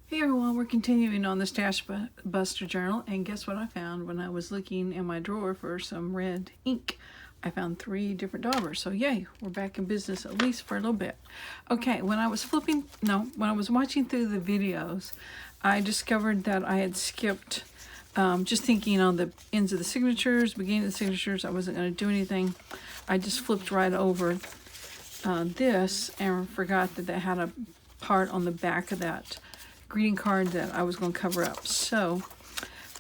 Hey everyone, we're continuing on the Stash Buster Journal, and guess what I found when I was looking in my drawer for some red ink? I found 3 different daubers, so yay, we're back in business at least for a little bit. Okay, when I was watching through the videos, I discovered that I had skipped just thinking on the ends of the signatures, beginning of the signatures. I wasn't going to do anything. I just flipped right over this and forgot that they had a part on the back of that greeting card that I was going to cover up. So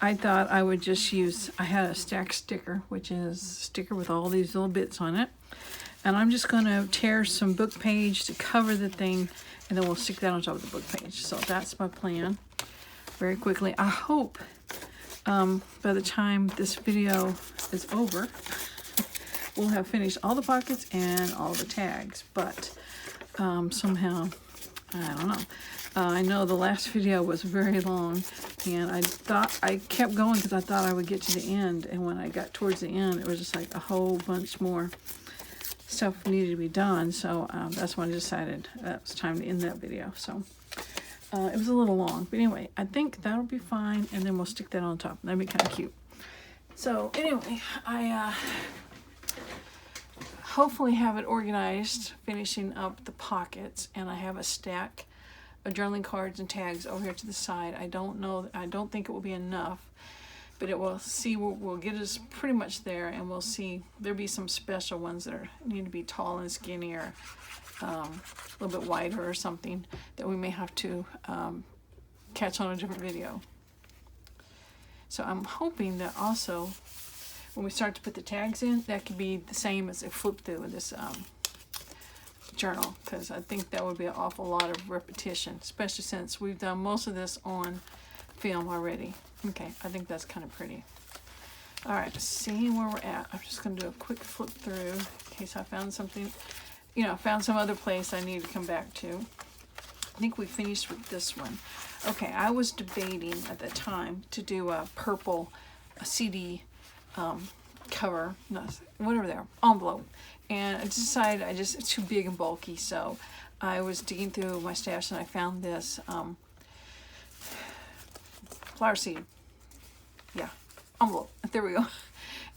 I thought I would just use, I had a stack sticker, which is a sticker with all these little bits on it. And I'm just going to tear some book page to cover the thing, and then we'll stick that on top of the book page. So that's my plan. Very quickly, I hope by the time this video is over, we'll have finished all the pockets and all the tags. But somehow, I don't know. I know the last video was very long, and I kept going because I thought I would get to the end, and when I got towards the end, it was just like a whole bunch more stuff needed to be done. So that's when I decided that it was time to end that video. So it was a little long, but anyway, I think that'll be fine, and then we'll stick that on top. That'd be kind of cute. So anyway, I hopefully have it organized, finishing up the pockets, and I have a stack of journaling cards and tags over here to the side. I don't think it will be enough, but it will see, we'll get us pretty much there, and we'll see. There'll be some special ones that need to be tall and skinny, or a little bit wider or something that we may have to catch on a different video. So I'm hoping that also when we start to put the tags in, that could be the same as a flip through with this journal, because I think that would be an awful lot of repetition, especially since we've done most of this on film already. Okay, I think that's kind of pretty. All right, seeing where we're at, I'm just going to do a quick flip through in case I found something, found some other place I need to come back to. I think we finished with this one. Okay, I was debating at the time to do a purple CD cover, whatever they are, envelope. And I decided it's too big and bulky, so I was digging through my stash and I found this flower seed. Yeah, envelope. There we go.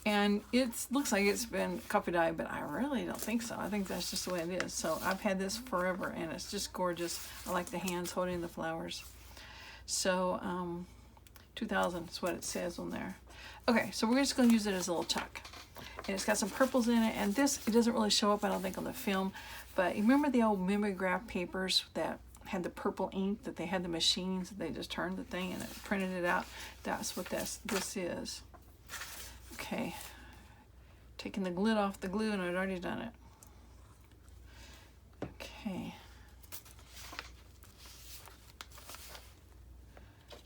And it looks like it's been copy dyed, but I really don't think so. I think that's just the way it is. So I've had this forever, and it's just gorgeous. I like the hands holding the flowers. So 2000 is what it says on there. Okay, so we're just going to use it as a little tuck. And it's got some purples in it, and it doesn't really show up, I don't think, on the film. But you remember the old mimeograph papers that had the purple ink, that they had the machines, they just turned the thing and it printed it out? That's what this is. Okay, taking the lid off the glue, and I'd already done it. Okay.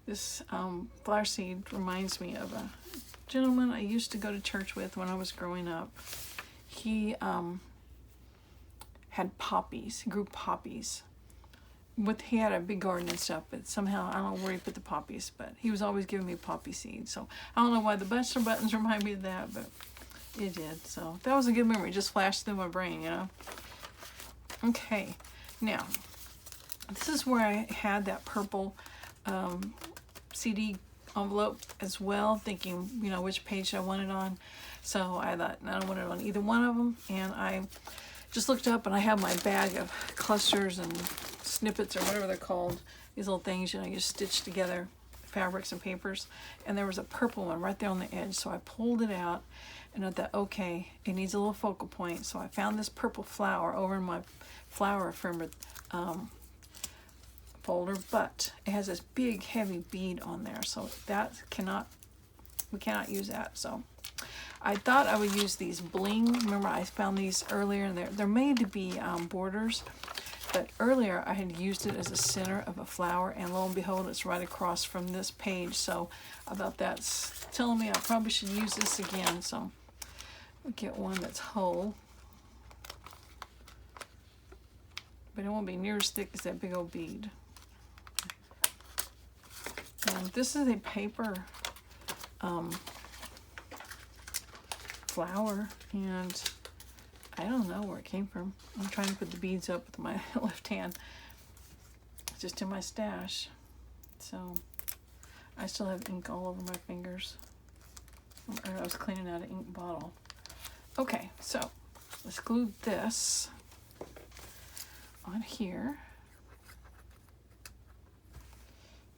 This flower seed reminds me of a gentleman I used to go to church with when I was growing up. He had poppies. He grew poppies. He had a big garden and stuff, but somehow, I don't know where he put the poppies, but he was always giving me poppy seeds. So I don't know why the Buster buttons remind me of that, but it did. So that was a good memory. It just flashed through my brain, Okay, now, this is where I had that purple CD envelope as well, thinking, which page I wanted on. So I thought, I don't want it on either one of them, and I just looked up, and I have my bag of clusters and snippets, or whatever they're called, these little things, you just stitch together fabrics and papers, and there was a purple one right there on the edge, so I pulled it out, and I thought, okay, it needs a little focal point, so I found this purple flower over in my flower ephemera folder, but it has this big heavy bead on there, so we cannot use that. So I thought I would use these bling. Remember, I found these earlier, and they're made to be borders, but earlier I had used it as a center of a flower, and lo and behold, it's right across from this page. So I thought that's telling me I probably should use this again. So we'll get one that's whole, but it won't be near as thick as that big old bead. And this is a paper flower, and I don't know where it came from. I'm trying to put the beads up with my left hand. It's just in my stash. So I still have ink all over my fingers. I was cleaning out an ink bottle. Okay, so let's glue this on here.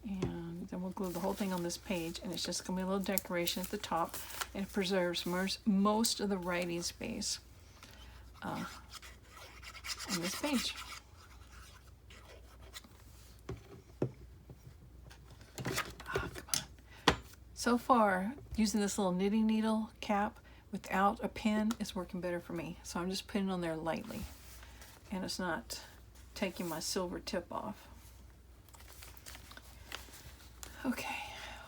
And then we'll glue the whole thing on this page, and it's just going to be a little decoration at the top, and it preserves most of the writing space on this page. Come on. So far, using this little knitting needle cap without a pin is working better for me. So I'm just putting it on there lightly, and it's not taking my silver tip off. Okay,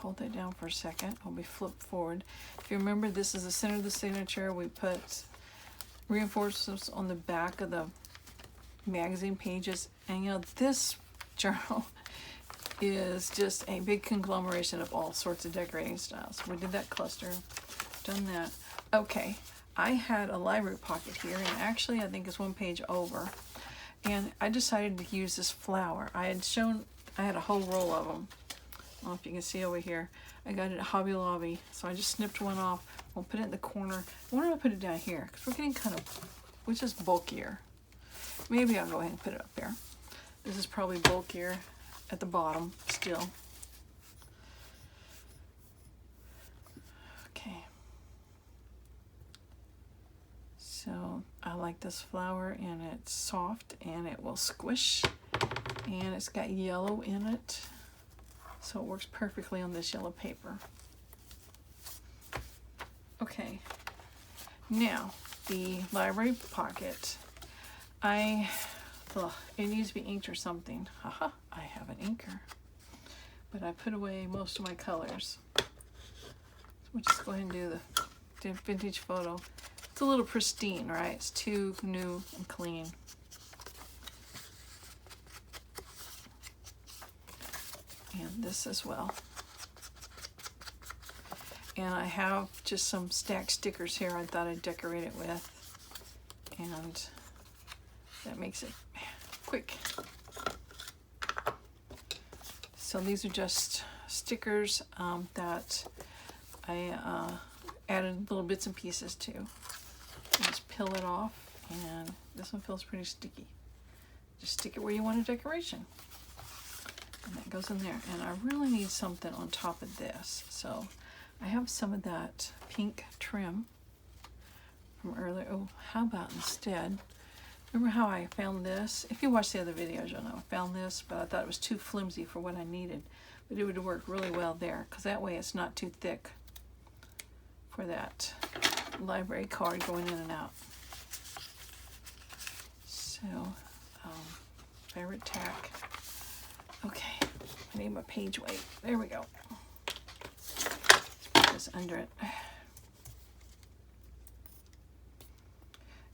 hold that down for a second. I'll be flipped forward. If you remember, this is the center of the signature. We put reinforcements on the back of the magazine pages. And you know, this journal is just a big conglomeration of all sorts of decorating styles. We did that cluster, done that. Okay, I had a library pocket here, and actually I think it's one page over. And I decided to use this flower. I had a whole roll of them. I don't know if you can see over here. I got it at Hobby Lobby, so I just snipped one off. We'll put it in the corner. Why don't I put it down here? Because we're getting kind of, which is bulkier. Maybe I'll go ahead and put it up there. This is probably bulkier at the bottom still. Okay. So I like this flower, and it's soft, and it will squish, and it's got yellow in it. So it works perfectly on this yellow paper. Okay, now the library pocket. It needs to be inked or something. Haha, I have an inker. But I put away most of my colors. So we'll just go ahead and do the vintage photo. It's a little pristine, right? It's too new and clean. And this as well. And I have just some stacked stickers here I thought I'd decorate it with. And that makes it quick. So these are just stickers that I added little bits and pieces to. Just peel it off, and this one feels pretty sticky. Just stick it where you want a decoration. And that goes in there. And I really need something on top of this. So I have some of that pink trim from earlier. Oh, how about instead, remember how I found this? If you watch the other videos, you'll know I found this, but I thought it was too flimsy for what I needed. But it would work really well there, because that way it's not too thick for that library card going in and out. So, favorite tack. Okay, I need my page weight. There we go. Let's put this under it.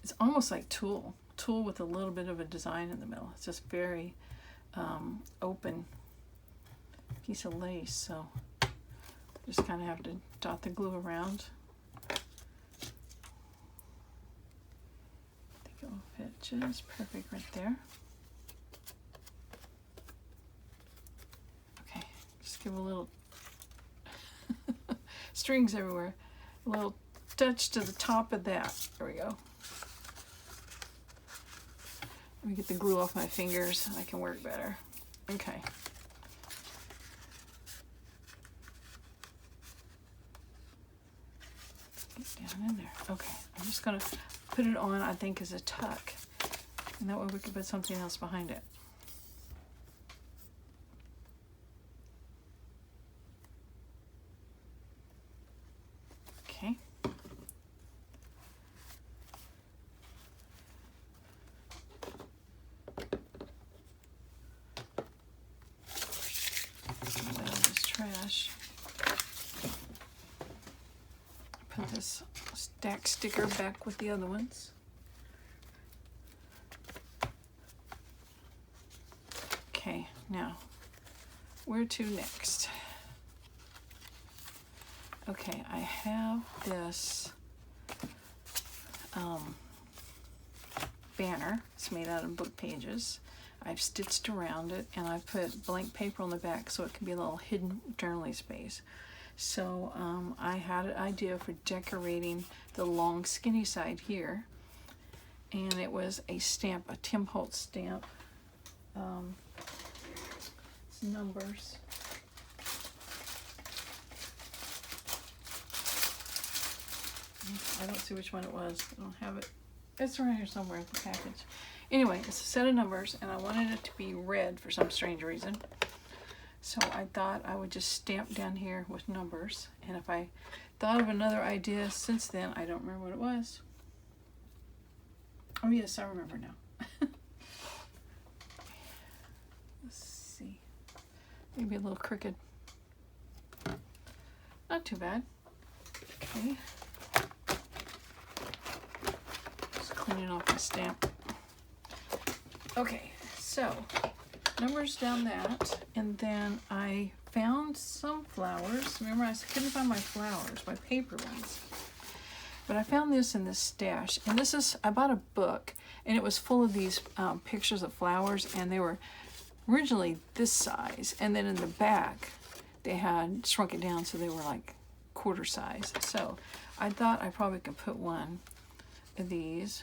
It's almost like tulle with a little bit of a design in the middle. It's just very open piece of lace, so just kind of have to dot the glue around. I think it will fit just perfect right there. Okay, just give a little strings everywhere. A little touch to the top of that. There we go. Let me get the glue off my fingers and I can work better. Okay. Get down in there. Okay, I'm just gonna put it on, I think, as a tuck. And that way we can put something else behind it. Okay. Trash. Put this stack sticker back with the other ones. Okay, now where to next? Okay, I have this banner. It's made out of book pages. I've stitched around it, and I put blank paper on the back so it can be a little hidden journaling space. So I had an idea for decorating the long skinny side here, and it was a stamp, a Tim Holtz stamp. It's numbers. I don't see which one it was. I don't have it. It's around here somewhere in the package. Anyway, it's a set of numbers, and I wanted it to be red for some strange reason. So I thought I would just stamp down here with numbers. And if I thought of another idea since then, I don't remember what it was. Oh yes, I remember now. Let's see. Maybe a little crooked. Not too bad. Okay. Just cleaning off my stamp. Okay, so numbers down that, and then I found some flowers. Remember, I couldn't find my flowers, my paper ones. But I found this in this stash, and this is, I bought a book, and it was full of these pictures of flowers, and they were originally this size, and then in the back, they had shrunk it down so they were like quarter size. So I thought I probably could put one of these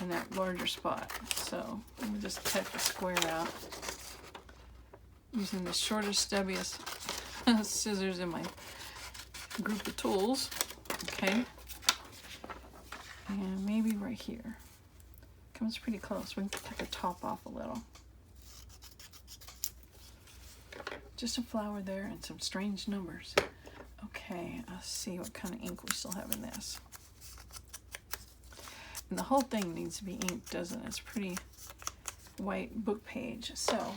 in that larger spot. So let me just cut the square out using the shortest, stubbiest scissors in my group of tools. Okay, and maybe right here. Comes pretty close. We can cut the top off a little. Just a flower there and some strange numbers. Okay, let's see what kind of ink we still have in this. And the whole thing needs to be inked, doesn't it? It's pretty white book page. So,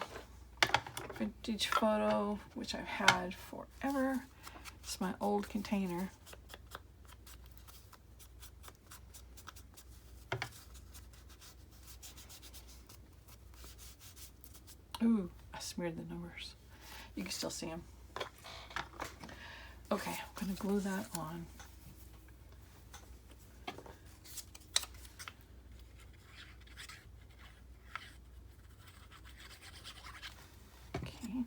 vintage photo, which I've had forever. It's my old container. Ooh, I smeared the numbers. You can still see them. Okay, I'm going to glue that on. Okay.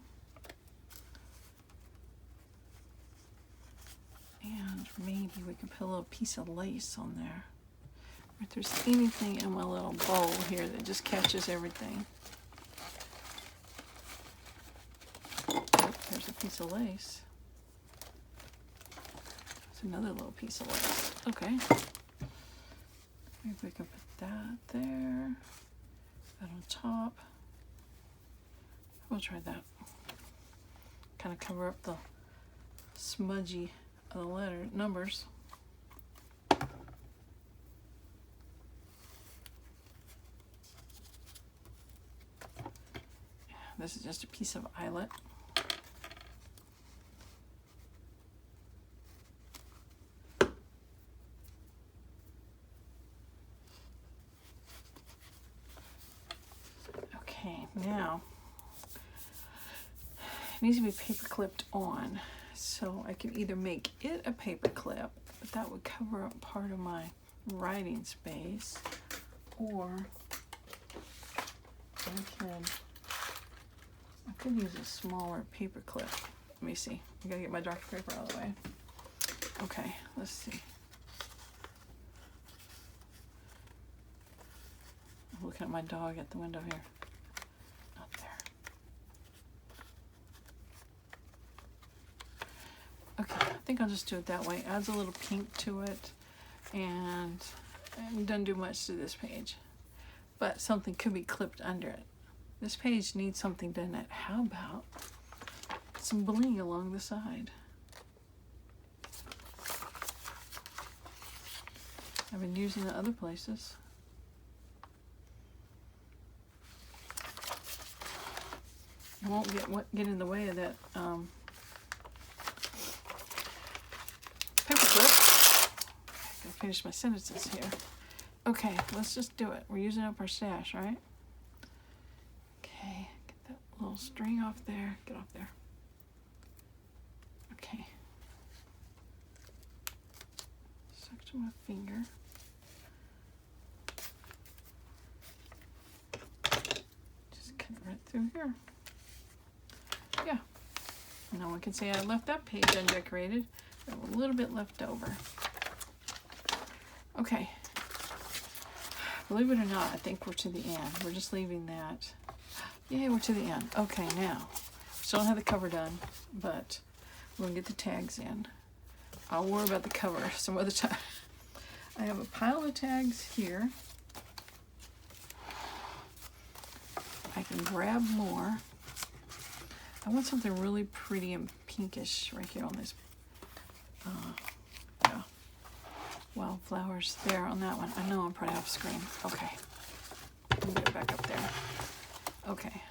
And maybe we can put a little piece of lace on there. If there's anything in my little bowl here that just catches everything. There's a piece of lace. There's another little piece of lace. Okay. Maybe we can put that there. That on top. We'll try that. Kind of cover up the smudgy of the numbers. This is just a piece of eyelet. Okay, now it needs to be paper clipped on, so I can either make it a paper clip, but that would cover up part of my writing space, or I could use a smaller paper clip. Let me see. I gotta get my dark paper out of the way. Okay, let's see. I'm looking at my dog at the window here. Not there. Okay, I think I'll just do it that way. Adds a little pink to it, and it doesn't do much to this page. But something could be clipped under it. This page needs something done at. How about some bling along the side? I've been using it other places. It won't get in the way of that paper clip. I gotta finish my sentences here. Okay, let's just do it. We're using up our stash, right? Okay, get that little string off there. Get off there. Okay. Stuck to my finger. right through here. Yeah. No one can say I left that page undecorated. Got a little bit left over. Okay. Believe it or not, I think we're to the end. We're just leaving that. Yay, we're to the end. Okay, now. Still don't have the cover done, but we're going to get the tags in. I'll worry about the cover some other time. I have a pile of tags here. I can grab more. I want something really pretty and pinkish right here on this. Yeah. Wildflowers there on that one. I know I'm probably off screen. Okay. Let me get it back up there. Okay.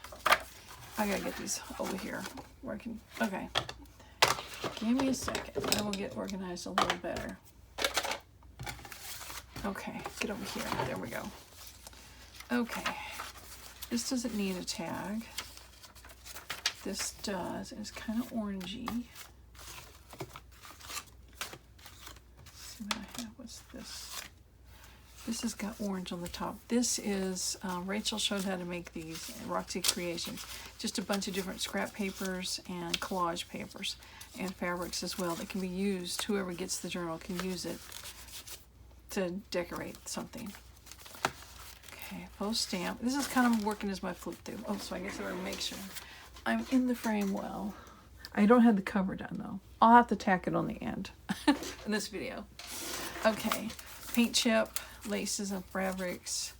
I gotta get these over here where I can. Okay. Give me a second. Then we'll get organized a little better. Okay. Get over here. There we go. Okay. This doesn't need a tag. This does. It's kind of orangey. Let's see what I have. What's this? This has got orange on the top. This is, Rachel showed how to make these at Roxy Creations. Just a bunch of different scrap papers and collage papers and fabrics as well that can be used. Whoever gets the journal can use it to decorate something. Okay, faux stamp. This is kind of working as my flip through. Oh, so I guess I better make sure I'm in the frame well. I don't have the cover done though. I'll have to tack it on the end in this video. Okay, paint chip, laces and fabrics.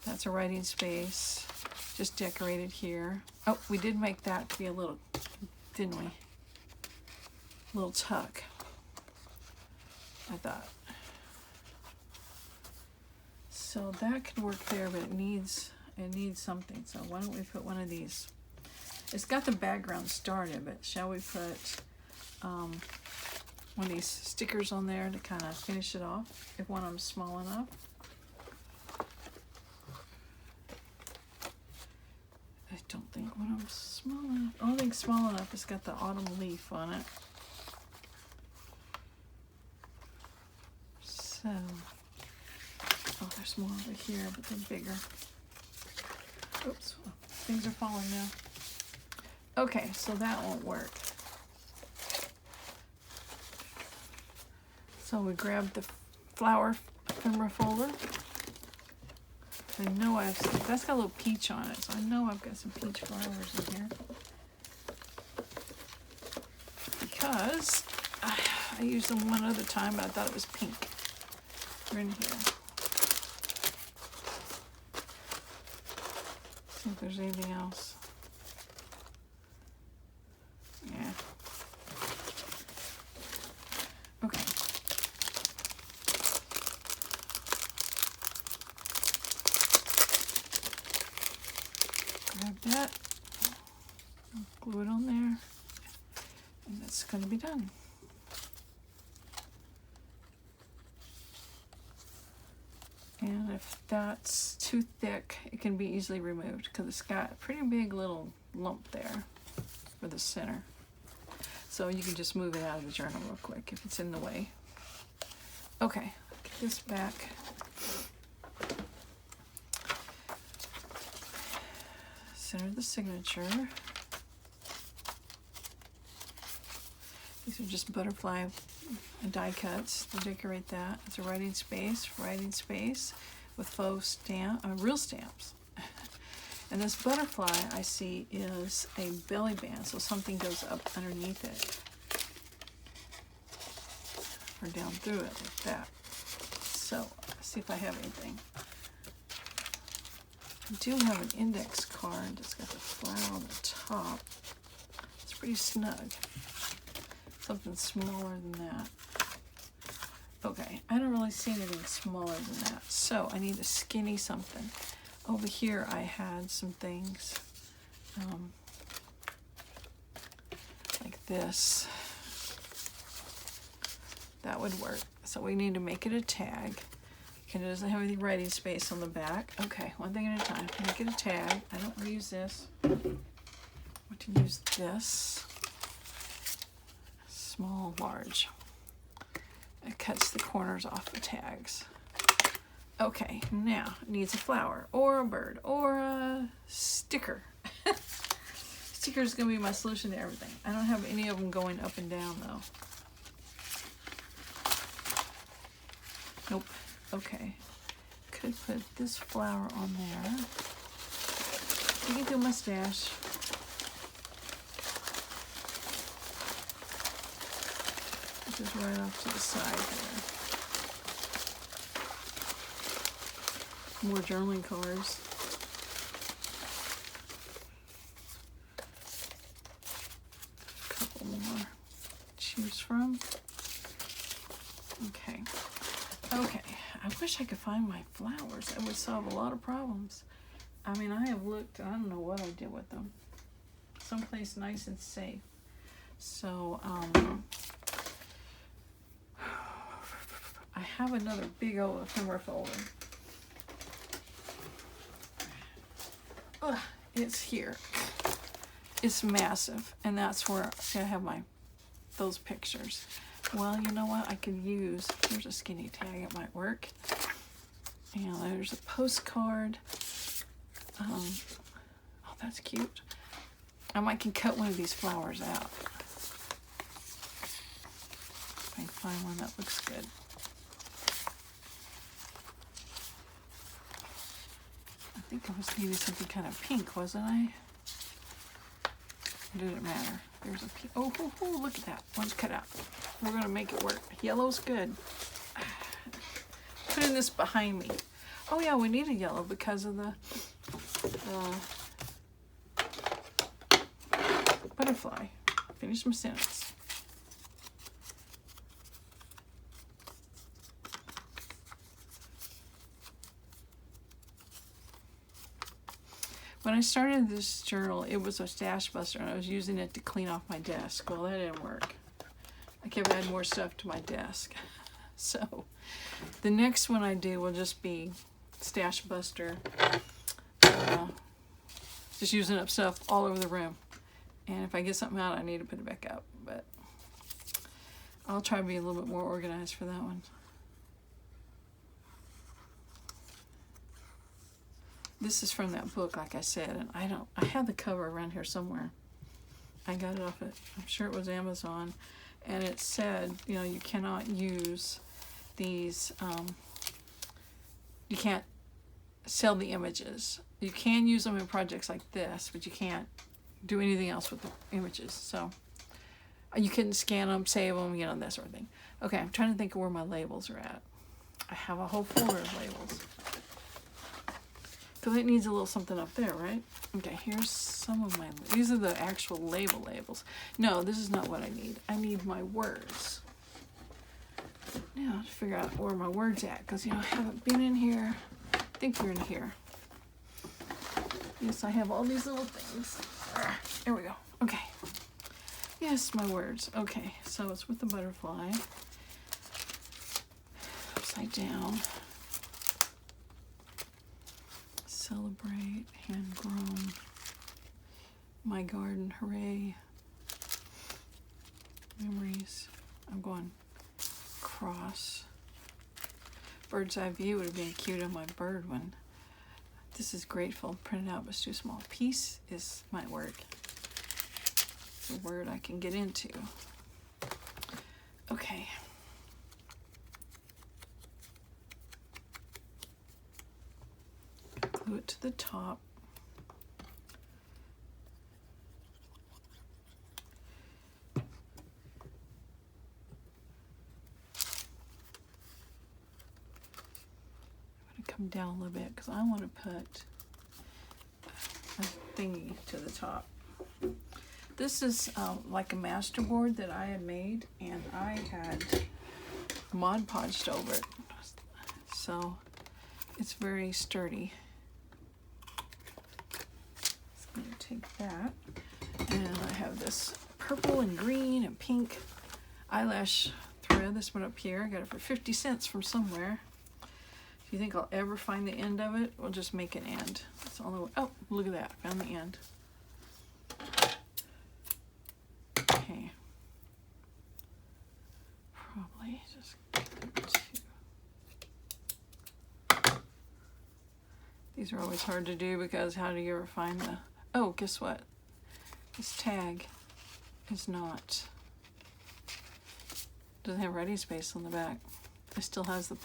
That's a writing space. Just decorated here. Oh, we did make that to be a little, didn't we? Little tuck, I thought. So that could work there, but it needs something. So why don't we put one of these? It's got the background started, but shall we put one of these stickers on there to kind of finish it off, if one of them's small enough? I don't think one of them's small enough. I don't think small enough. It's got the autumn leaf on it. So, oh, there's more over here, but they're bigger. Oops, things are falling now. Okay, so that won't work. So we grab the flower ephemera folder. I know I have some, that's got a little peach on it, so I know I've got some peach flowers in here. Because I used them one other time, but I thought it was pink. They're in here. See if there's anything else. Yeah. Okay. Grab that. Glue it on there. And that's going to be done. And if that's too thick, it can be easily removed because it's got a pretty big little lump there for the center. So you can just move it out of the journal real quick if it's in the way. Okay, get this back. Center the signature. These are just butterfly die cuts to decorate that. It's a writing space with faux stamp, real stamps. And this butterfly I see is a belly band, so something goes up underneath it or down through it like that. So let's see if I have anything. I do have an index card that's got the flower on the top. It's pretty snug. Something smaller than that. Okay, I don't really see anything smaller than that. So I need a skinny something. Over here I had some things like this. That would work. So we need to make it a tag. And it doesn't have any writing space on the back. Okay, one thing at a time. Make it a tag. I don't use this. I want to use this. Small, large. It cuts the corners off the tags. Okay, now it needs a flower or a bird or a sticker. Stickers is going to be my solution to everything. I don't have any of them going up and down though. Nope. Okay. Could put this flower on there. You can do my stash. Just right off to the side here. More journaling cards. A couple more to choose from. Okay. Okay. I wish I could find my flowers. That would solve a lot of problems. I mean, I have looked. I don't know what I did with them. Someplace nice and safe. So, I have another big old ephemera folder. Ugh, it's here. It's massive, and that's where I have those pictures. Well, you know what? I could use, here's a skinny tag, it might work. And there's a postcard. Oh, that's cute. I can cut one of these flowers out. If I can find one that looks good. I think I was needing something kind of pink, wasn't I? It didn't matter. There's a pink. Oh, look at that. One's cut out. We're going to make it work. Yellow's good. Putting this behind me. Oh yeah, we need a yellow because of the butterfly. Finish my sentence. When I started this journal, it was a stash buster, and I was using it to clean off my desk. Well, that didn't work. I kept adding more stuff to my desk. So the next one I do will just be stash buster. Just using up stuff all over the room. And if I get something out, I need to put it back up. But I'll try to be a little bit more organized for that one. This is from that book, like I said, and I have the cover around here somewhere. I got it off I'm sure it was Amazon, and it said, you know, you cannot use these, you can't sell the images. You can use them in projects like this, but you can't do anything else with the images. So you can scan them, save them, you know, that sort of thing. Okay, I'm trying to think of where my labels are at. I have a whole folder of labels. Because it needs a little something up there, right? Okay, here's some of these are the actual labels. No, this is not what I need. I need my words. Now, to figure out where my words at, because, you know, I haven't been in here. I think they're in here. Yes, I have all these little things. There we go. Okay. Yes, my words. Okay, so it's with the butterfly. Upside down. Celebrate, hand grown, my garden, hooray, memories. I'm going cross. Bird's eye view would have been cute on my bird one. This is grateful, printed out but it's too small. Peace might work. It's a word I can get into. Okay. Glue it to the top. I'm going to come down a little bit because I want to put a thingy to the top. This is like a master board that I had made, and I had Mod Podged over it. So it's very sturdy. I'm going to take that, and I have this purple and green and pink eyelash thread. This one up here, I got it for 50 cents from somewhere. If you think I'll ever find the end of it, we'll just make an end. That's the only way. Oh, look at that, found the end. Okay. Probably just get two. These are always hard to do because how do you ever find the... Oh, guess what? This tag is not, doesn't have writing space on the back. It still has the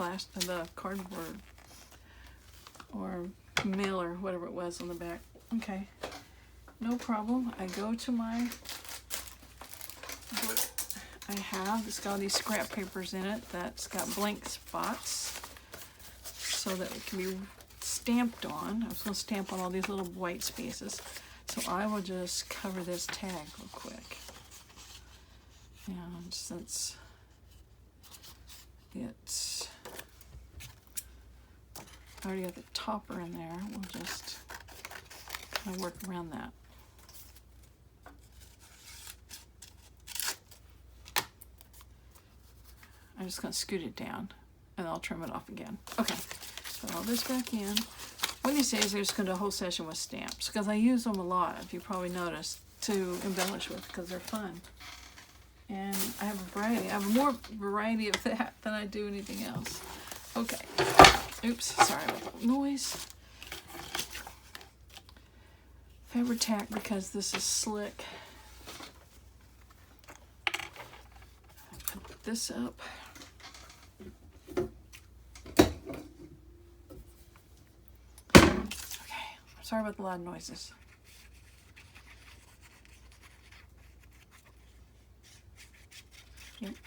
cardboard or mailer, whatever it was, on the back. Okay, no problem. I go to my book I have. It's got all these scrap papers in it that's got blank spots so that it can be stamped on. I was going to stamp on all these little white spaces. So I will just cover this tag real quick. And since it's already got the topper in there, we'll just kind of work around that. I'm just going to scoot it down and I'll trim it off again. Okay, put all this back in. One of these days I just going to do a whole session with stamps because I use them a lot, if you probably noticed, to embellish with because they're fun. And I have a variety. I have more variety of that than I do anything else. Okay. Oops, sorry about the noise. Fabri-Tac, because this is slick. Put this up. Okay, sorry about the loud noises.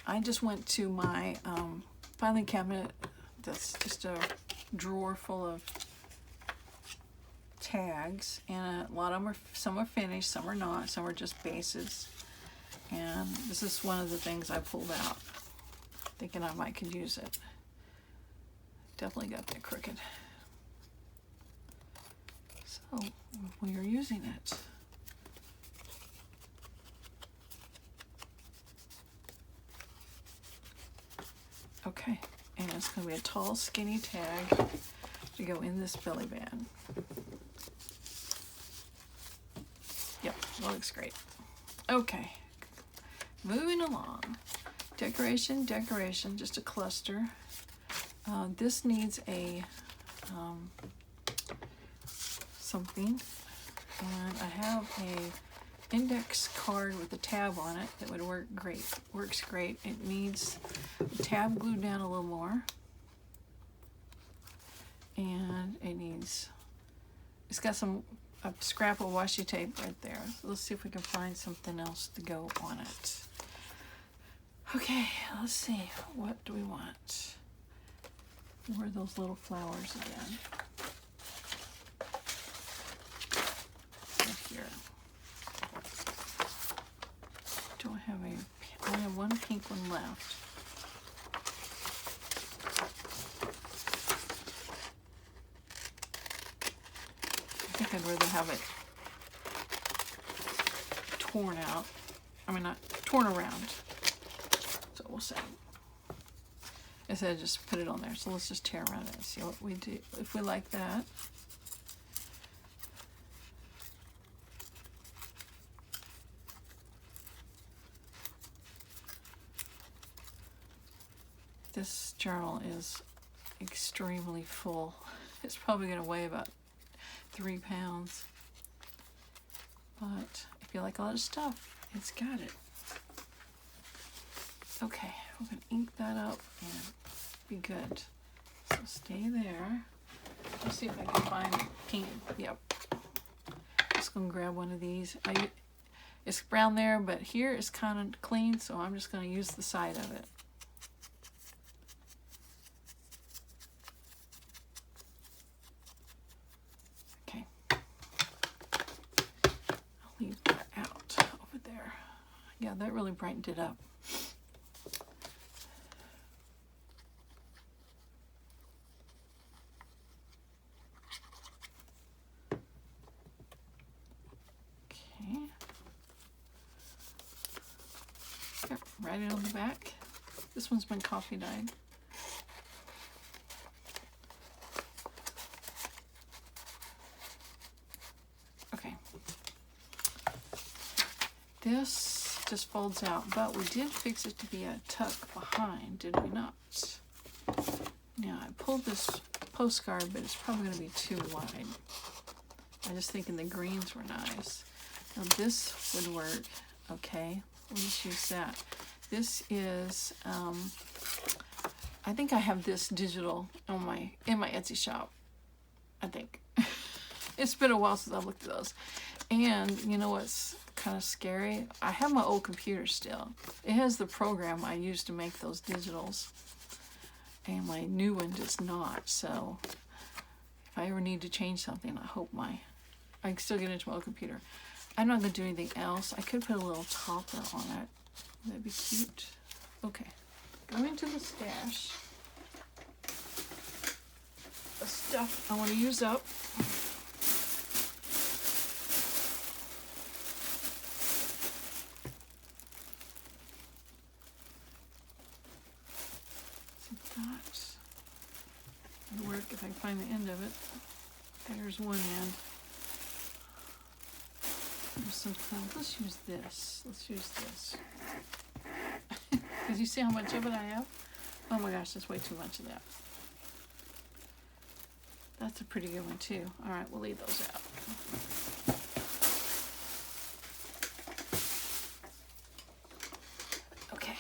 I just went to my filing cabinet that's just a drawer full of tags, and a lot of them some are finished, some are not, some are just bases, and this is one of the things I pulled out thinking I might could use it. Definitely got that crooked, so we are using it. Okay, and it's going to be a tall, skinny tag to go in this belly band. Yep, that looks great. Okay, moving along. Decoration, decoration, just a cluster. This needs a something, and I have a index card with a tab on it that would work great. Works great. It needs the tab glued down a little more, and it's got a scrap of washi tape right there. So let's see if we can find something else to go on it. Okay, let's see. What do we want? Where are those little flowers again? Right here. Do I have I only have one pink one left. I think I'd rather have it torn out. I mean, not torn around. So we'll say. Instead of just put it on there. So let's just tear around it and see what we do. If we like that. This journal is extremely full. It's probably going to weigh about 3 pounds. But if you like a lot of stuff, it's got it. Okay, we're going to ink that up and be good. So stay there. Let's see if I can find pink. Yep. Just going to grab one of these. It's brown there, but here it's kind of clean, so I'm just going to use the side of it. Okay. I'll leave that out over there. Yeah, that really brightened it up. Write it on the back. This one's been coffee dyed. Okay. This just folds out, but we did fix it to be a tuck behind, did we not? Now, I pulled this postcard, but it's probably going to be too wide. I was just thinking the greens were nice. Now this would work. Okay, let's use that. This is, I think I have this digital on in my Etsy shop. I think. It's been a while since I've looked at those. And you know what's kind of scary? I have my old computer still. It has the program I used to make those digitals. And my new one does not. So if I ever need to change something, I hope I can still get into my old computer. I'm not going to do anything else. I could put a little topper on it. That'd be cute. Okay. Go into the stash. The stuff I want to use up. That would work if I can find the end of it. There's one end. There's some kind of, let's use this. Let's use this. Because you see how much of it I have? Oh my gosh, that's way too much of that. That's a pretty good one too. All right, we'll leave those out. Okay.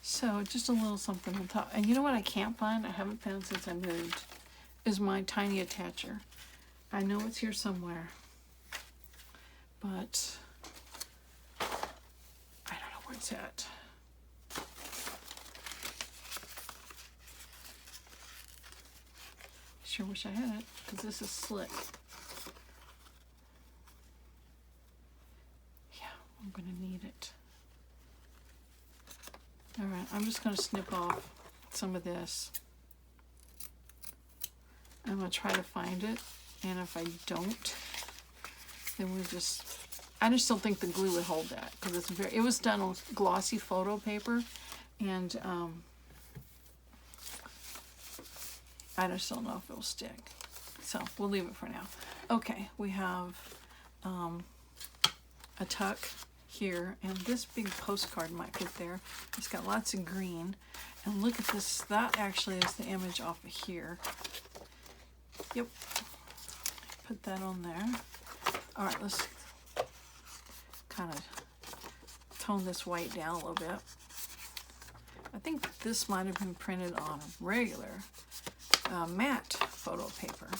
So just a little something on top. And you know what I can't find? I haven't found since I moved. Is my tiny attacher. I know it's here somewhere. But I don't know where it's at. Sure wish I had it, because this is slick. Yeah, I'm going to need it. Alright, I'm just going to snip off some of this. I'm going to try to find it, and if I don't, then we'll just... I just don't think the glue would hold that, because it was done on glossy photo paper, and I just don't know if it'll stick. So we'll leave it for now. Okay, we have a tuck here, and this big postcard might fit there. It's got lots of green. And look at this. That actually is the image off of here. Yep. Put that on there. All right, let's kind of tone this white down a little bit. I think this might have been printed on a regular matte photo paper.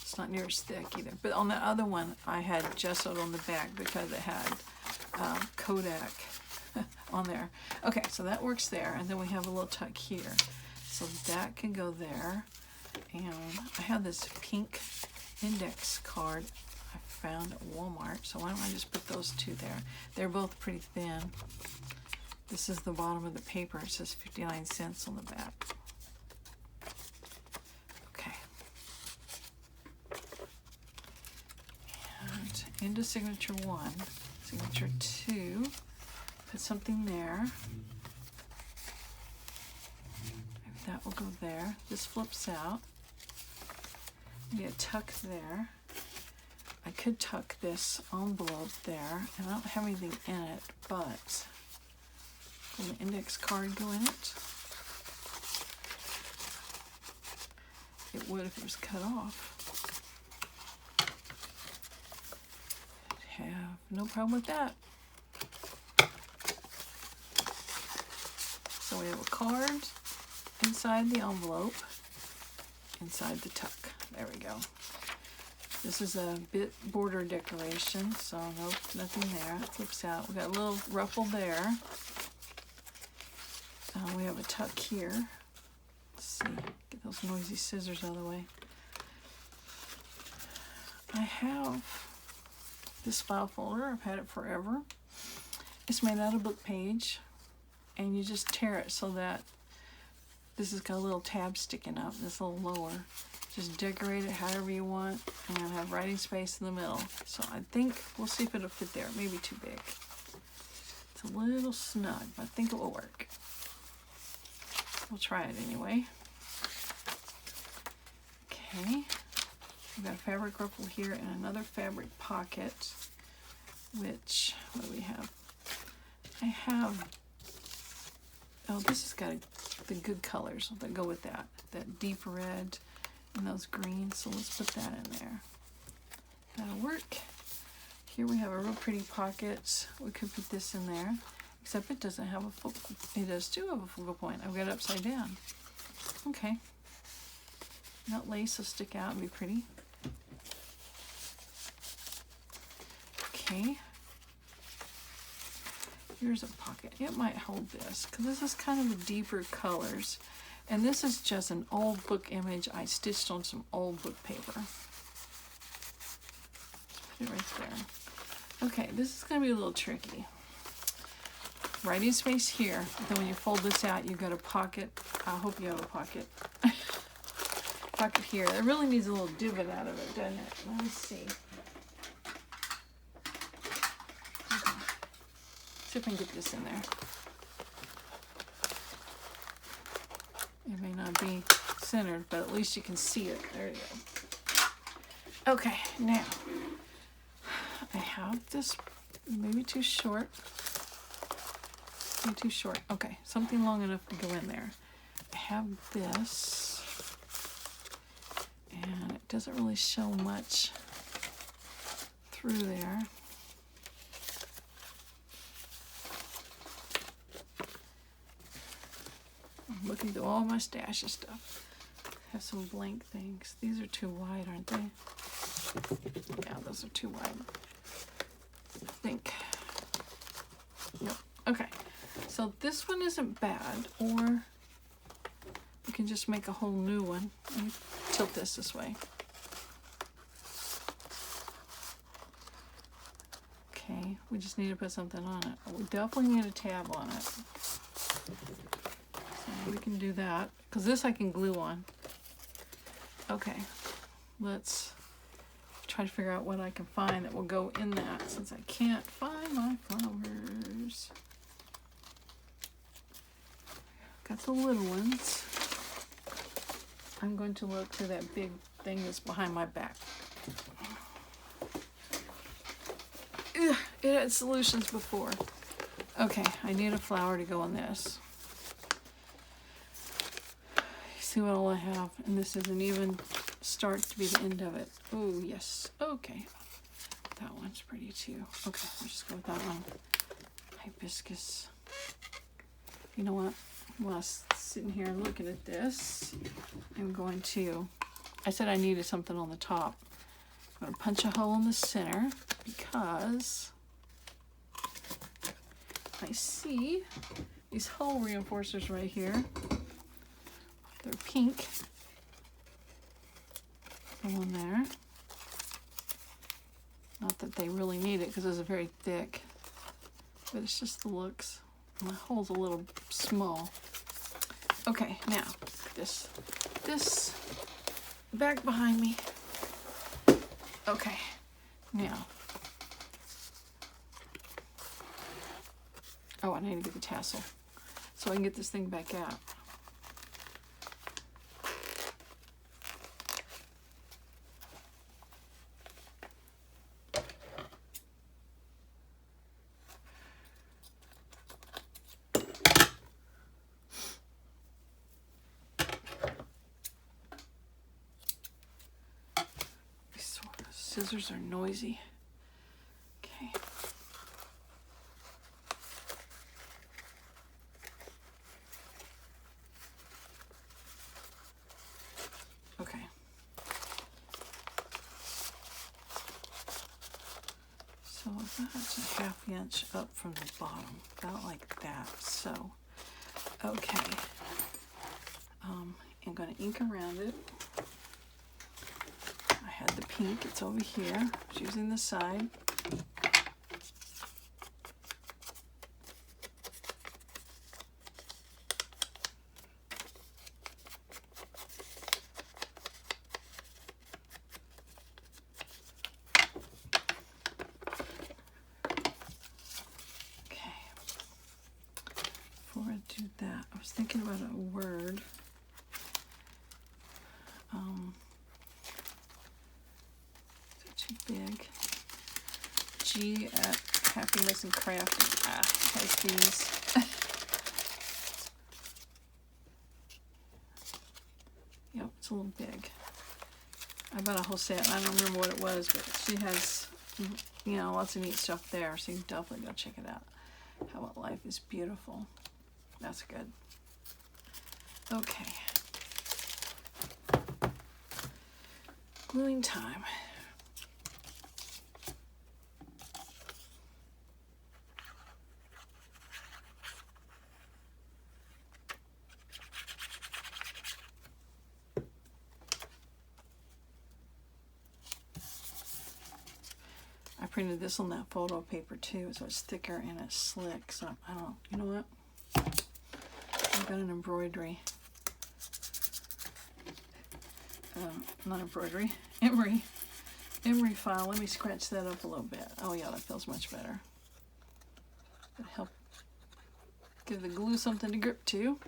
It's not near as thick either. But on the other one, I had gessoed on the back because it had Kodak on there. Okay, so that works there. And then we have a little tuck here. So that can go there. And I have this pink index card I found at Walmart. So why don't I just put those two there? They're both pretty thin. This is the bottom of the paper. It says 59 cents on the back. Okay. And into signature 1, signature 2, put something there. Maybe that will go there. This flips out. Maybe a tuck there. I could tuck this envelope there, and I don't have anything in it, but will the index card go in it? It would if it was cut off. I'd have no problem with that. So we have a card inside the envelope, inside the tuck. There we go. This is a bit border decoration, so nope, nothing there. It flips out. We got a little ruffle there. We have a tuck here. Let's see, get those noisy scissors out of the way. I have this file folder. I've had it forever. It's made out of book page, and you just tear it so that this has got a little tab sticking up, this little lower. Just decorate it however you want, and have writing space in the middle. So I think we'll see if it'll fit there. Maybe too big. It's a little snug, but I think it will work. We'll try it anyway. Okay. We've got a fabric ruffle here and another fabric pocket, which, what do we have? I have, oh, this has got the good colors that go with that. That deep red and those greens, so let's put that in there. That'll work. Here we have a real pretty pocket. We could put this in there, except it doesn't have a focal. It does too have a focal point. I've got it upside down. Okay. That lace will stick out and be pretty. Okay. Here's a pocket. It might hold this because this is kind of the deeper colors. And this is just an old book image I stitched on some old book paper. Put it right there. Okay, this is going to be a little tricky. Writing space here. Then when you fold this out, you've got a pocket. I hope you have a pocket. Pocket here. It really needs a little divot out of it, doesn't it? Let me see. Okay. See if I can get this in there. It may not be centered, but at least you can see it. There you go. Okay, now I have this, maybe too short. Maybe too short. Okay, something long enough to go in there. I have this, and it doesn't really show much through there. I'm looking through all my stash of stuff. I have some blank things. These are too wide, aren't they? Yeah, those are too wide. I think. Yep. Okay. So this one isn't bad, or we can just make a whole new one. Let me tilt this way. Okay, we just need to put something on it. We definitely need a tab on it. So we can do that, because this I can glue on. Okay, let's try to figure out what I can find that will go in that, since I can't find my flowers. Got the little ones. I'm going to look through that big thing that's behind my back. Ugh, it had solutions before. Okay, I need a flower to go on this. See what all I have, and this isn't even start to be the end of it. Oh yes, okay. That one's pretty too. Okay, let's just go with that one. Hibiscus. You know what? While I was sitting here looking at this, I'm going to, I said I needed something on the top. I'm going to punch a hole in the center because I see these hole reinforcers right here. They're pink. Go on there. Not that they really need it because it's very thick, but it's just the looks. My hole's a little small. Okay, now this back behind me. Okay, now. Oh, I need to get the tassel so I can get this thing back out. Scissors are noisy. Okay. Okay. So that's a ½ inch up from the bottom, about like that. So, okay. I'm going to ink around it. I had the pink, it's over here. I was using the side. Okay. Before I do that, I was thinking about a word. Too big. G at Happiness and Crafting. Has these. Yep, it's a little big. I bought a whole set. I don't remember what it was, but she has, you know, lots of neat stuff there, so you definitely go check it out. How About Life is Beautiful. That's good. Okay. Gluing time. I printed this on that photo paper too, so it's thicker and it's slick. So I don't, you know what? I've got an embroidery. Not embroidery, emery file. Let me scratch that up a little bit. Oh yeah, that feels much better. That'll help give the glue something to grip to.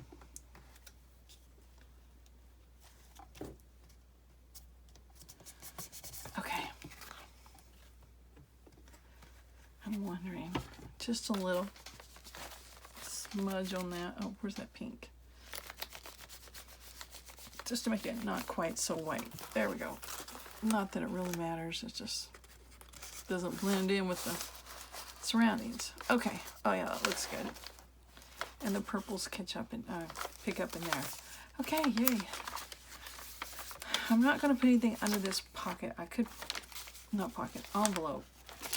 Okay. I'm wondering, just a little smudge on that. Oh, where's that pink? Just to make it not quite so white. There we go. Not that it really matters. It just doesn't blend in with the surroundings. Okay. Oh yeah, that looks good. And the purples catch up and pick up in there. Okay, yay. I'm not going to put anything under this pocket. I could, not pocket, envelope.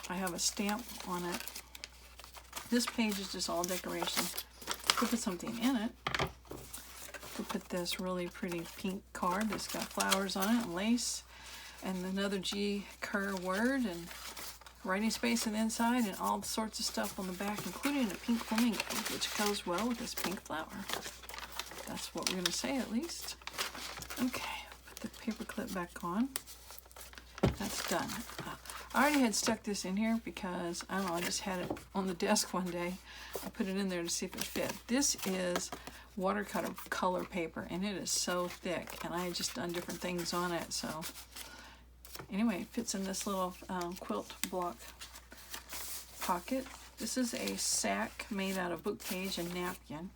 I have a stamp on it. This page is just all decoration. Could put something in it. Could put this really pretty pink card that's got flowers on it and lace, and another G Kerr word and writing space on the inside, and all sorts of stuff on the back, including a pink flamingo, which goes well with this pink flower. That's what we're going to say, at least. Okay, put the paper clip back on. That's done. I already had stuck this in here because, I don't know, I just had it on the desk one day. I put it in there to see if it fit. This is watercolor paper, and it is so thick, and I had just done different things on it. So anyway, it fits in this little quilt block pocket. This is a sack made out of book page and napkin,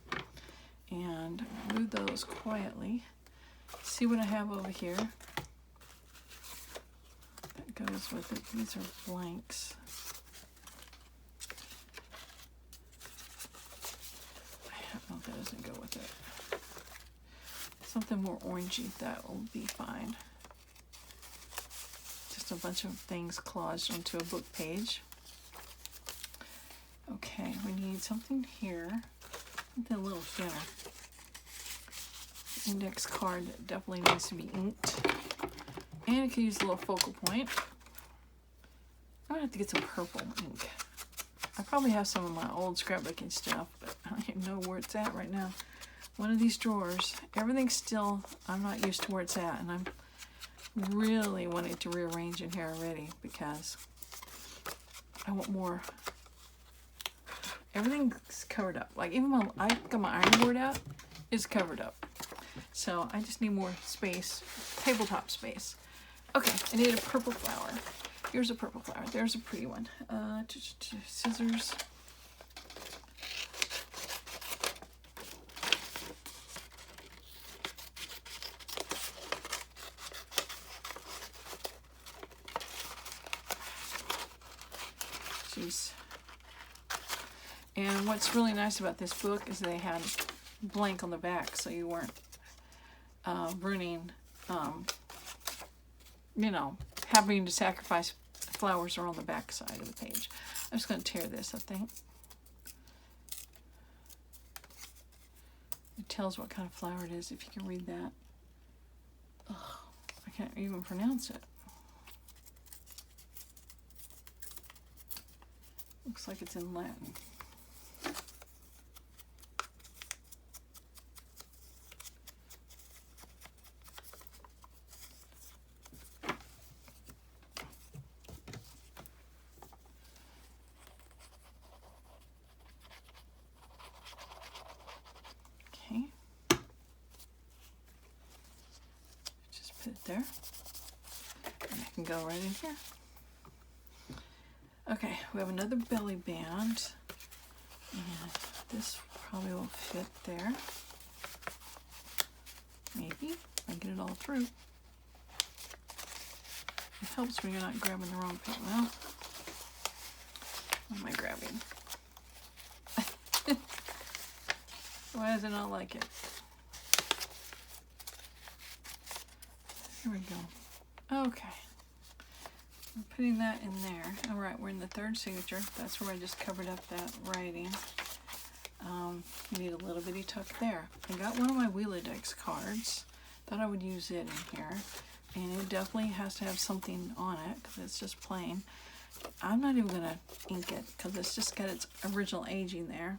and move those quietly. See what I have over here that goes with it. These are blanks. Oh, that doesn't go with it. Something more orangey, that will be fine. Just a bunch of things collaged onto a book page. Okay, we need something here. Something a little thinner. Index card that definitely needs to be inked. And it could use a little focal point. I'm gonna have to get some purple ink. I probably have some of my old scrapbooking stuff, but I don't even know where it's at right now. One of these drawers, everything's still, I'm not used to where it's at, and I'm really wanting to rearrange in here already because I want more. Everything's covered up. Like even I got my iron board out, it's covered up. So I just need more space, tabletop space. Okay, I need a purple flower. Here's a purple flower. There's a pretty one. Scissors. Jeez. And what's really nice about this book is they had blank on the back, so you weren't ruining, you know, having to sacrifice flowers are on the back side of the page. I'm just going to tear this, I think. It tells what kind of flower it is, if you can read that. Ugh, I can't even pronounce it. Looks like it's in Latin. There, and I can go right in here. Okay, we have another belly band, and this probably will fit there. Maybe I get it all through. It helps when you're not grabbing the wrong paint. Well, what am I grabbing? Why does it not like it? Here we go. Okay. I'm putting that in there. All right, we're in the third signature. That's where I just covered up that writing. You need a little bitty tuck there. I got one of my Wheelodex cards. Thought I would use it in here. And it definitely has to have something on it because it's just plain. I'm not even going to ink it because it's just got its original aging there.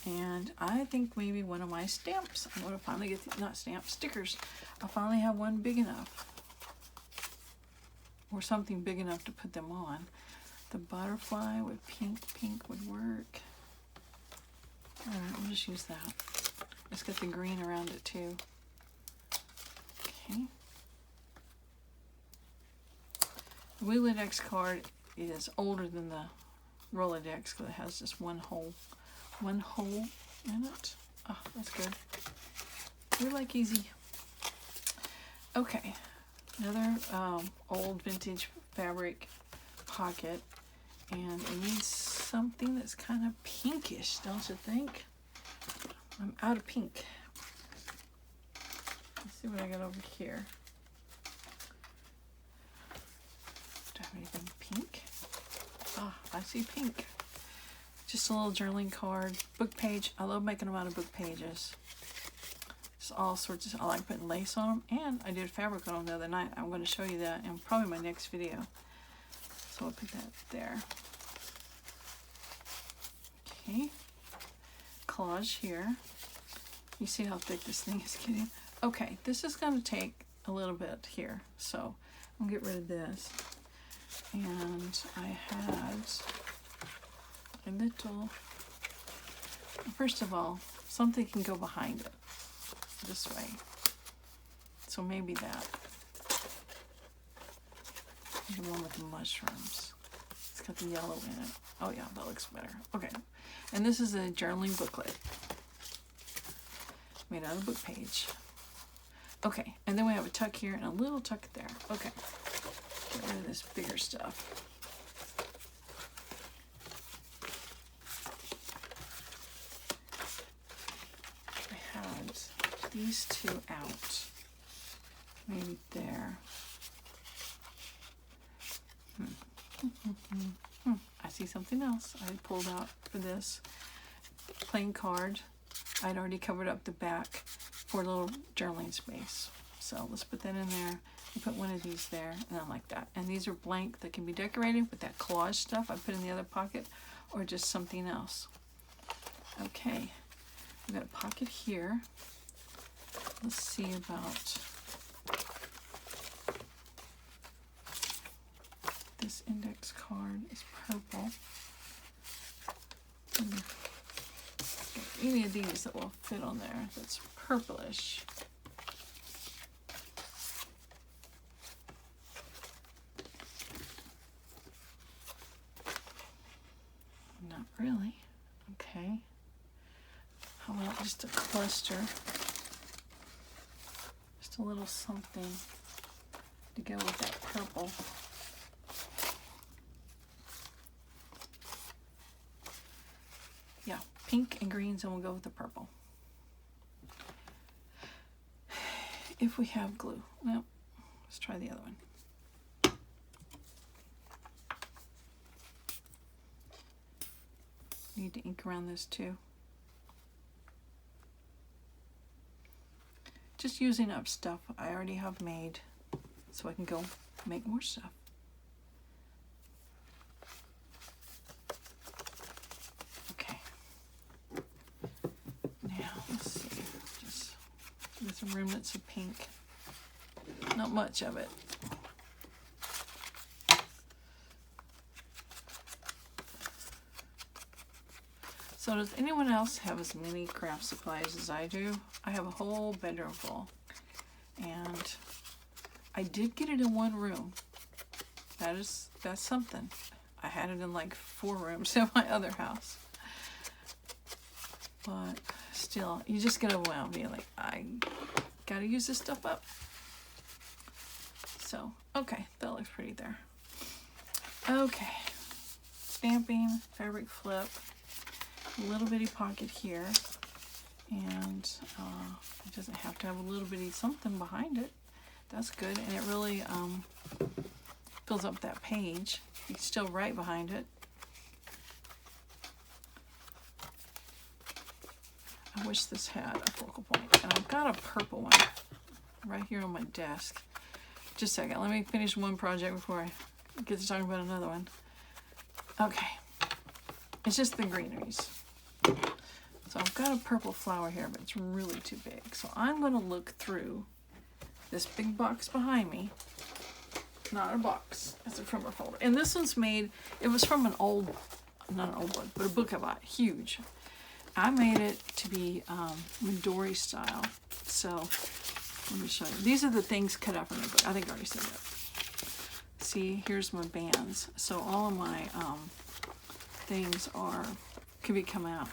And I think maybe one of my stamps, I'm going to finally get, not stamps, stickers. I'll finally have one big enough. Or something big enough to put them on. The butterfly with pink would work. Alright, we'll just use that. It's got the green around it too. Okay. The Wheelodex card is older than the Rolodex because it has just one hole in it. Oh, that's good. We like easy. Okay, another old vintage fabric pocket, and it needs something that's kind of pinkish, don't you think? I'm out of pink. Let's see what I got over here. Do I have anything pink? Ah, I see pink. Just a little journaling card, book page. I love making them out of book pages. Just all sorts of, I like putting lace on them, and I did fabric on them the other night. I'm going to show you that in probably my next video. So I'll put that there. Okay. Collage here. You see how thick this thing is getting? Okay, this is going to take a little bit here. So I'll get rid of this. And I had a little, first of all, something can go behind it this way. So maybe that. The one with the mushrooms. It's got the yellow in it. Oh yeah, that looks better. Okay. And this is a journaling booklet. Made out of a book page. Okay, and then we have a tuck here and a little tuck there. Okay. Get rid of this bigger stuff. I had these two out. Maybe there. I see something else I pulled out for this. Plain card. I'd already covered up the back for a little journaling space. So let's put that in there. And put one of these there, and then like that. And these are blank that can be decorated with that collage stuff I put in the other pocket, or just something else. Okay, we've got a pocket here. Let's see about this index card is purple. Any of these that will fit on there that's purplish. Not really. Okay. How about just a cluster? Just a little something to go with that purple. Yeah, pink and greens, and we'll go with the purple. If we have glue. Well, let's try the other one. Need to ink around this too. Just using up stuff I already have made so I can go make more stuff. Okay. Now, let's see. Just with some remnants of pink. Not much of it. So does anyone else have as many craft supplies as I do? I have a whole bedroom full. And I did get it in one room. That's something. I had it in like 4 rooms in my other house. But still, you just get overwhelmed being like, I gotta use this stuff up. So, okay, that looks pretty there. Okay, stamping, fabric flip, a little bitty pocket here, and it doesn't have to have a little bitty something behind it. That's good, and it really fills up that page. You can still write behind it. I wish this had a focal point, and I've got a purple one right here on my desk. Just a second, let me finish one project before I get to talking about another one. Okay, it's just the greeneries. So I've got a purple flower here, but it's really too big. So I'm going to look through this big box behind me. Not a box, it's a trimmer folder. And this one's made, it was from an old, not an old book, but a book I bought, huge. I made it to be Midori style. So let me show you. These are the things cut out from the book. I think I already said that. See, here's my bands. So all of my things are, could come out.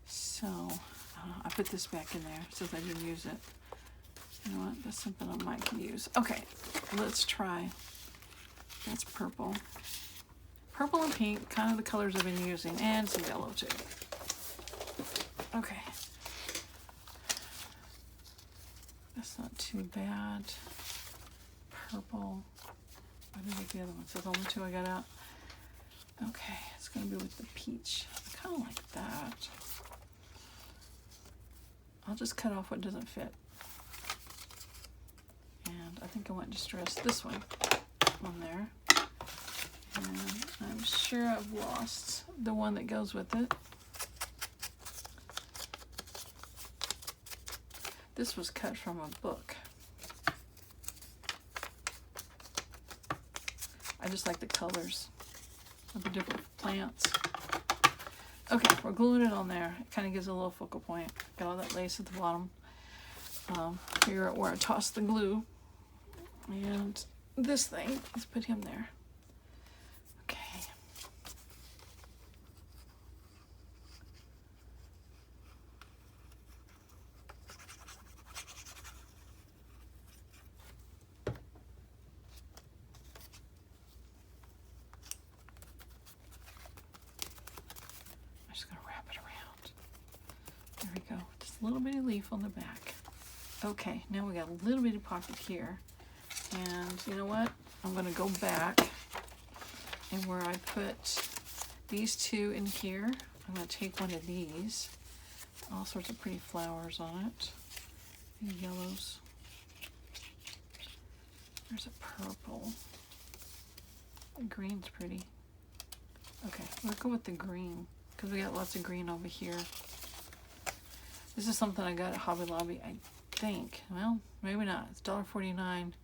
So I put this back in there since I didn't use it. You know what? That's something I might use. Okay, let's try. That's purple. Purple and pink, kind of the colors I've been using, and some yellow too. Okay. That's not too bad. Purple. I didn't make the other one. So it's only two I got out. Okay, it's going to be with the peach. I kind of like that. I'll just cut off what doesn't fit. And I think I want Distress this one on there. And I'm sure I've lost the one that goes with it. This was cut from a book. I just like the colors of the different plants. Okay, we're gluing it on there. It kind of gives a little focal point. Got all that lace at the bottom. Here where I toss the glue. And this thing, let's put him there. Okay. I'm just going to wrap it around. There we go. Just a little bitty leaf on the back. Okay, now we got a little bitty pocket here. And you know what? I'm going to go back, and where I put these two in here, I'm going to take one of these. All sorts of pretty flowers on it. And yellows. There's a purple. The green's pretty. Okay, we'll go with the green, because we got lots of green over here. This is something I got at Hobby Lobby, I think. Well, maybe not. It's $1.49.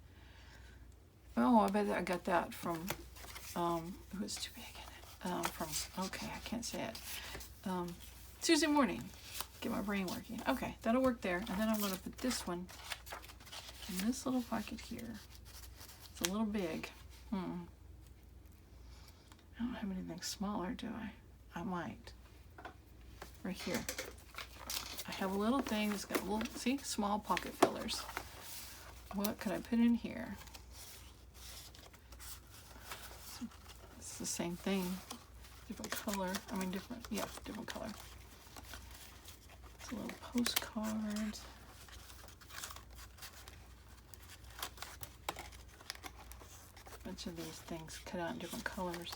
Oh, I bet I got that from, it was too big in it. Okay, I can't say it. Tuesday morning. Get my brain working. Okay, that'll work there. And then I'm going to put this one in this little pocket here. It's a little big. I don't have anything smaller, do I? I might. Right here. I have a little thing that's got a little, see, small pocket fillers. What could I put in here? It's the same thing, different color. I mean, different color. It's a little postcard. Bunch of these things cut out in different colors.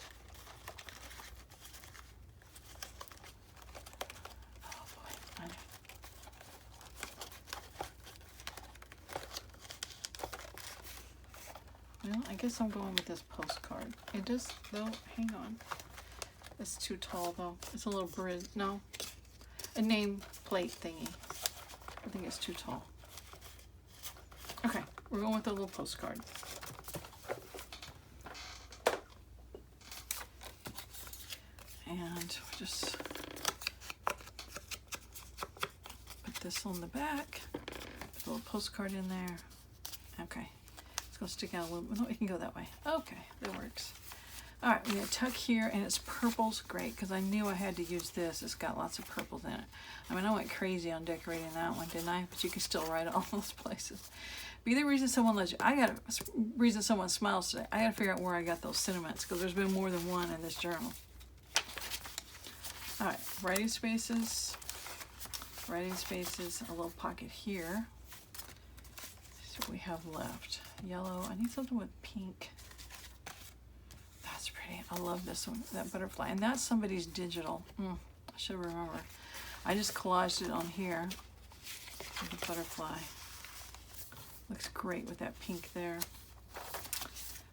Oh boy, well, I guess I'm going with this postcard. It does, though, hang on. It's too tall, though. It's a little bridge. No. A name plate thingy. I think it's too tall. Okay, we're going with a little postcard. And we'll just put this on the back. Put a little postcard in there. Okay. It's going to stick out a little bit. No, it can go that way. Okay, that works. All right, we got tuck here, and it's purple's great because I knew I had to use this. It's got lots of purples in it. I mean, I went crazy on decorating that one, didn't I? But you can still write all those places. Be the reason someone loves you. I got a reason someone smiles today. I got to figure out where I got those sentiments because there's been more than one in this journal. All right, writing spaces, a little pocket here. That's what we have left. Yellow. I need something with pink. That's pretty. I love this one, that butterfly. And that's somebody's digital. I should remember. I just collaged it on here with the butterfly. Looks great with that pink there.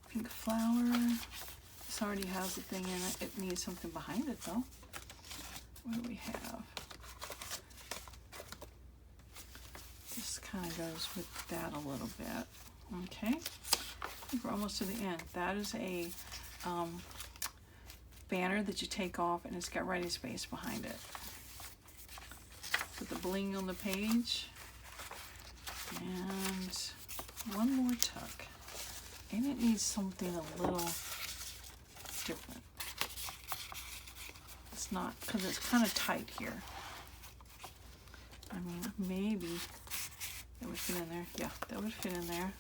Pink flower. This already has a thing in it. It needs something behind it though. What do we have? This kind of goes with that a little bit. Okay. I think we're almost to the end. That is a banner that you take off, and it's got writing space behind it. Put the bling on the page, and one more tuck, and it needs something a little different. It's not, because it's kind of tight here. I mean, maybe that would fit in there. Yeah, that would fit in there.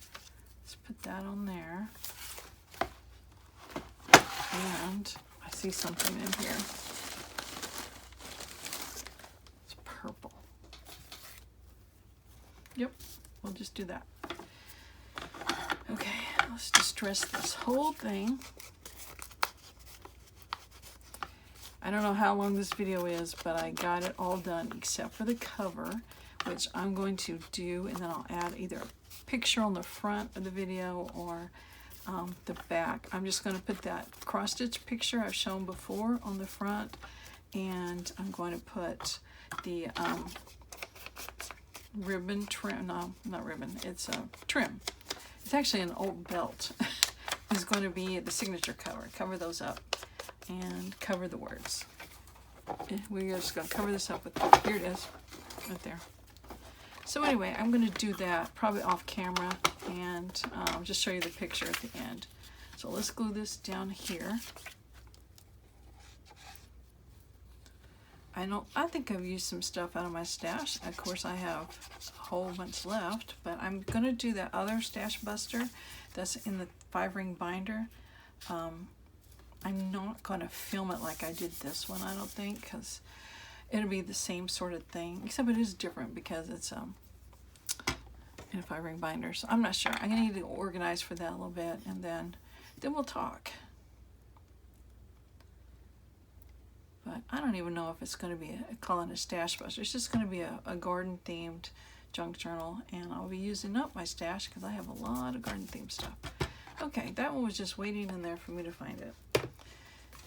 Let's put that on there. And I see something in here. It's purple. Yep, we'll just do that. Okay, let's distress this whole thing. I don't know how long this video is, but I got it all done except for the cover, which I'm going to do, and then I'll add either a picture on the front of the video or the back. I'm just going to put that cross-stitch picture I've shown before on the front, and I'm going to put the ribbon trim. No, not ribbon. It's a trim. It's actually an old belt. It's going to be the signature cover. Cover those up and cover the words. We're just going to cover this up with, here it is, right there. So anyway, I'm going to do that probably off camera, and just show you the picture at the end. So let's glue this down here. I think I've used some stuff out of my stash. Of course, I have a whole bunch left, but I'm going to do that other stash buster that's in the 5-ring binder. I'm not going to film it like I did this one, I don't think, because it'll be the same sort of thing, except it is different because it's in a 5-ring binder. So I'm not sure. I'm going to need to organize for that a little bit, and then we'll talk. But I don't even know if it's going to be calling a stash buster. It's just going to be a garden-themed junk journal, and I'll be using up my stash because I have a lot of garden-themed stuff. Okay, that one was just waiting in there for me to find it.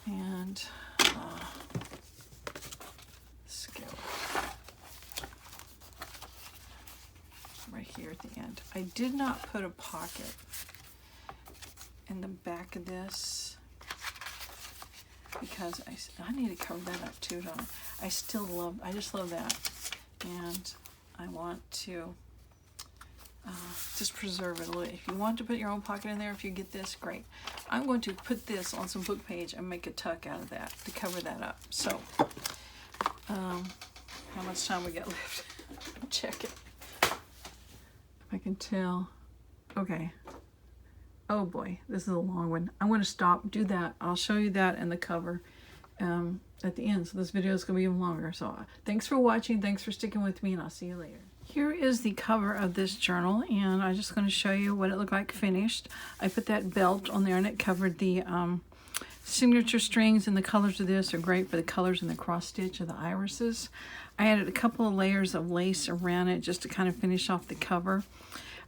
And scale right here at the end. I did not put a pocket in the back of this because I need to cover that up too, don't I? I just love that, and I want to just preserve it a little. If you want to put your own pocket in there, if you get this, great. I'm going to put this on some book page and make a tuck out of that to cover that up. So, how much time we got left? Check it. If I can tell. Okay. Oh boy, this is a long one. I'm going to stop, do that. I'll show you that in the cover at the end. So this video is going to be even longer. So thanks for watching. Thanks for sticking with me, and I'll see you later. Here is the cover of this journal, and I'm just going to show you what it looked like finished. I put that belt on there, and it covered the signature strings, and the colors of this are great for the colors and the cross stitch of the irises. I added a couple of layers of lace around it just to kind of finish off the cover.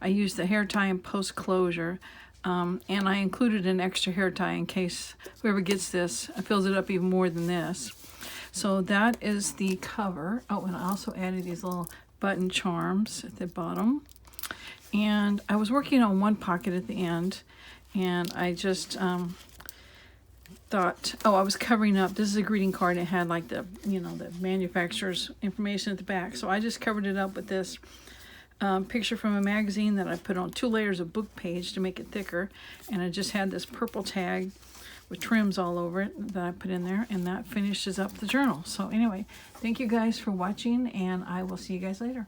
I used the hair tie and post closure, and I included an extra hair tie in case whoever gets this fills it up even more than this. So that is the cover. Oh, and I also added these little button charms at the bottom, and I was working on one pocket at the end, and I just thought, oh, I was covering up. This is a greeting card. It had like the, you know, the manufacturer's information at the back, so I just covered it up with this picture from a magazine that I put on 2 layers of book page to make it thicker, and I just had this purple tag with trims all over it that I put in there, and that finishes up the journal. So anyway, thank you guys for watching, and I will see you guys later.